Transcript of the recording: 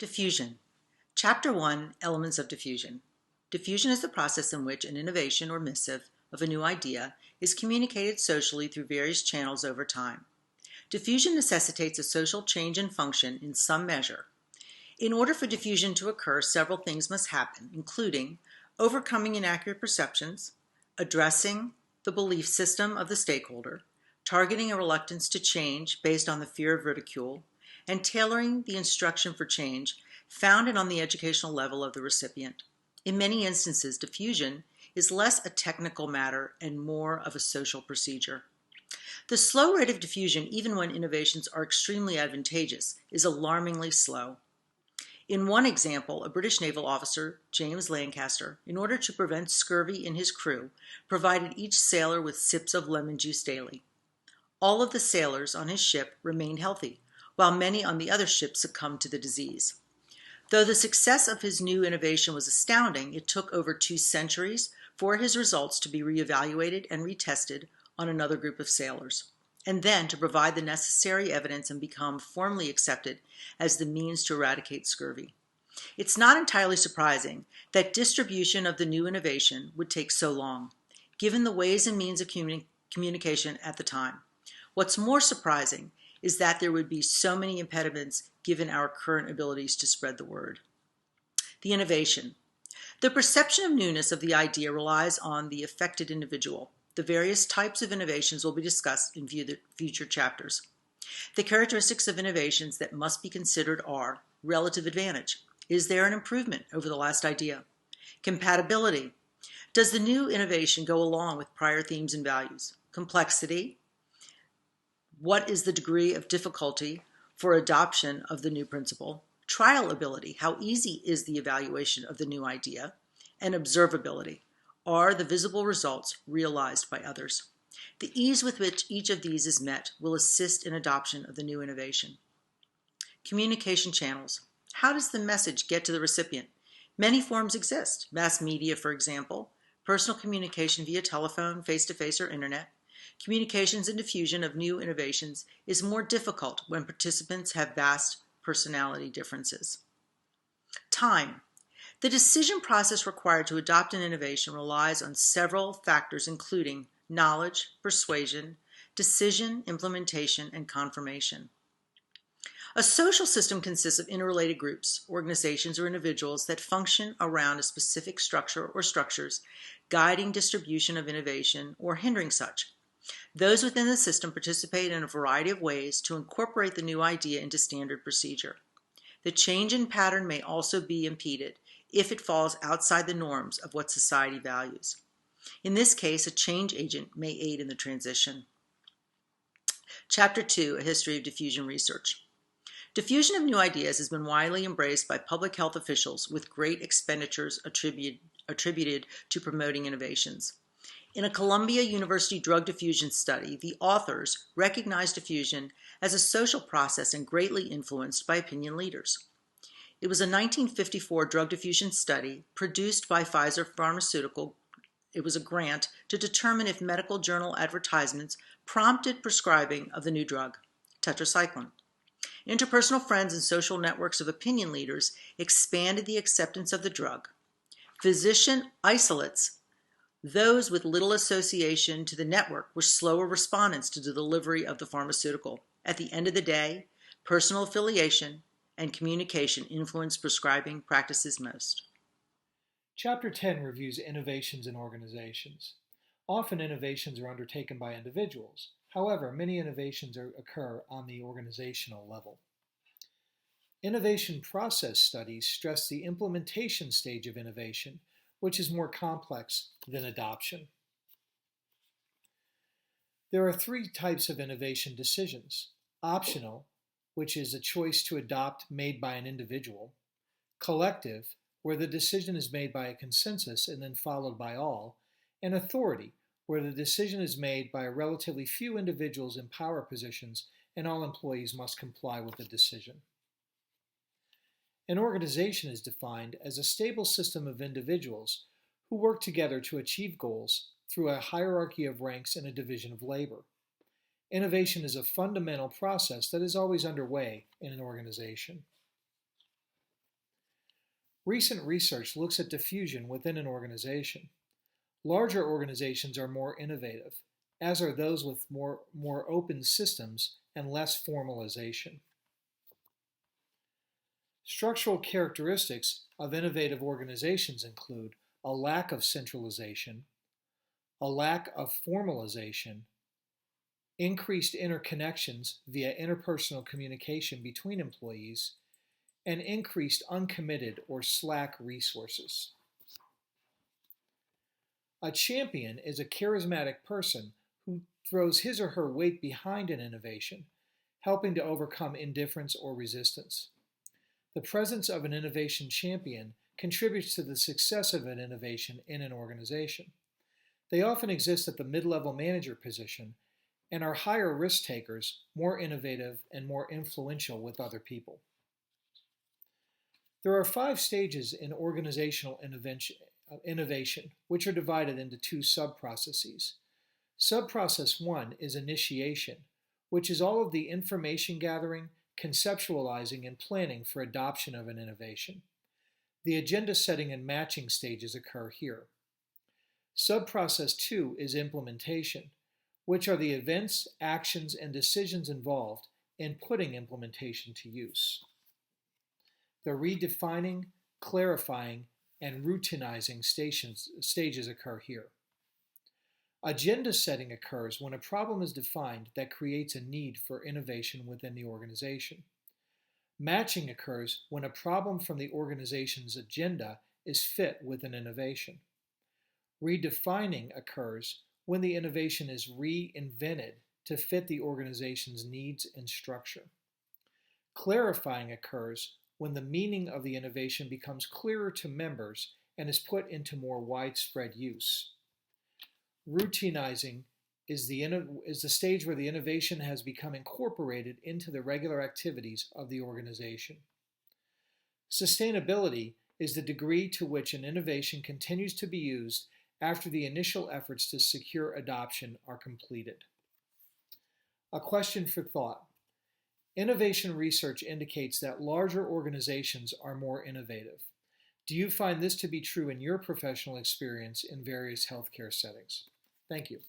Diffusion. Chapter 1, Elements of Diffusion. Diffusion is the process in which an innovation or missive of a new idea is communicated socially through various channels over time. Diffusion necessitates a social change in function in some measure. In order for diffusion to occur, several things must happen, including overcoming inaccurate perceptions, addressing the belief system of the stakeholder, targeting a reluctance to change based on the fear of ridicule, and tailoring the instruction for change founded on the educational level of the recipient. In many instances, diffusion is less a technical matter and more of a social procedure. The slow rate of diffusion, even when innovations are extremely advantageous, is alarmingly slow. In one example, a British naval officer, James Lancaster, in order to prevent scurvy in his crew, provided each sailor with sips of lemon juice daily. All of the sailors on his ship remained healthy, while many on the other ships succumbed to the disease. Though the success of his new innovation was astounding, it took over 2 centuries for his results to be reevaluated and retested on another group of sailors, and then to provide the necessary evidence and become formally accepted as the means to eradicate scurvy. It's not entirely surprising that distribution of the new innovation would take so long, given the ways and means of communication at the time. What's more surprising is that there would be so many impediments given our current abilities to spread the word. The innovation. The perception of newness of the idea relies on the affected individual. The various types of innovations will be discussed in future chapters. The characteristics of innovations that must be considered are relative advantage. Is there an improvement over the last idea? Compatibility. Does the new innovation go along with prior themes and values? Complexity. What is the degree of difficulty for adoption of the new principle? Trial ability. How easy is the evaluation of the new idea? And observability. Are the visible results realized by others? The ease with which each of these is met will assist in adoption of the new innovation. Communication channels. How does the message get to the recipient? Many forms exist. Mass media, for example, personal communication via telephone, face-to-face, or internet. Communications and diffusion of new innovations is more difficult when participants have vast personality differences. Time. The decision process required to adopt an innovation relies on several factors, including knowledge, persuasion, decision, implementation, and confirmation. A social system consists of interrelated groups, organizations, or individuals that function around a specific structure or structures, guiding distribution of innovation or hindering such. Those within the system participate in a variety of ways to incorporate the new idea into standard procedure. The change in pattern may also be impeded if it falls outside the norms of what society values. In this case, a change agent may aid in the transition. Chapter 2, A History of Diffusion Research. Diffusion of new ideas has been widely embraced by public health officials with great expenditures attributed to promoting innovations. In a Columbia University drug diffusion study, the authors recognized diffusion as a social process and greatly influenced by opinion leaders. It was a 1954 drug diffusion study produced by Pfizer Pharmaceutical. It was a grant to determine if medical journal advertisements prompted prescribing of the new drug, tetracycline. Interpersonal friends and social networks of opinion leaders expanded the acceptance of the drug. Physician isolates, those with little association to the network, were slower respondents to the delivery of the pharmaceutical. At the end of the day, personal affiliation and communication influence prescribing practices most. Chapter 10 reviews innovations in organizations. Often innovations are undertaken by individuals. However, many innovations occur on the organizational level. Innovation process studies stress the implementation stage of innovation, which is more complex than adoption. There are 3 types of innovation decisions: optional, which is a choice to adopt made by an individual; collective, where the decision is made by a consensus and then followed by all; and authority, where the decision is made by a relatively few individuals in power positions and all employees must comply with the decision. An organization is defined as a stable system of individuals who work together to achieve goals through a hierarchy of ranks and a division of labor. Innovation is a fundamental process that is always underway in an organization. Recent research looks at diffusion within an organization. Larger organizations are more innovative, as are those with more open systems and less formalization. Structural characteristics of innovative organizations include a lack of centralization, a lack of formalization, increased interconnections via interpersonal communication between employees, and increased uncommitted or slack resources. A champion is a charismatic person who throws his or her weight behind an innovation, helping to overcome indifference or resistance. The presence of an innovation champion contributes to the success of an innovation in an organization. They often exist at the mid-level manager position and are higher risk takers, more innovative, and more influential with other people. There are 5 stages in organizational innovation, which are divided into 2 sub-processes. Sub-process 1 is initiation, which is all of the information gathering, conceptualizing, and planning for adoption of an innovation. The agenda setting and matching stages occur here. Sub-process 2 is implementation, which are the events, actions, and decisions involved in putting implementation to use. The redefining, clarifying, and routinizing stages occur here. Agenda setting occurs when a problem is defined that creates a need for innovation within the organization. Matching occurs when a problem from the organization's agenda is fit with an innovation. Redefining occurs when the innovation is reinvented to fit the organization's needs and structure. Clarifying occurs when the meaning of the innovation becomes clearer to members and is put into more widespread use. Routinizing is the stage where the innovation has become incorporated into the regular activities of the organization. Sustainability is the degree to which an innovation continues to be used after the initial efforts to secure adoption are completed. A question for thought. Innovation research indicates that larger organizations are more innovative. Do you find this to be true in your professional experience in various healthcare settings? Thank you.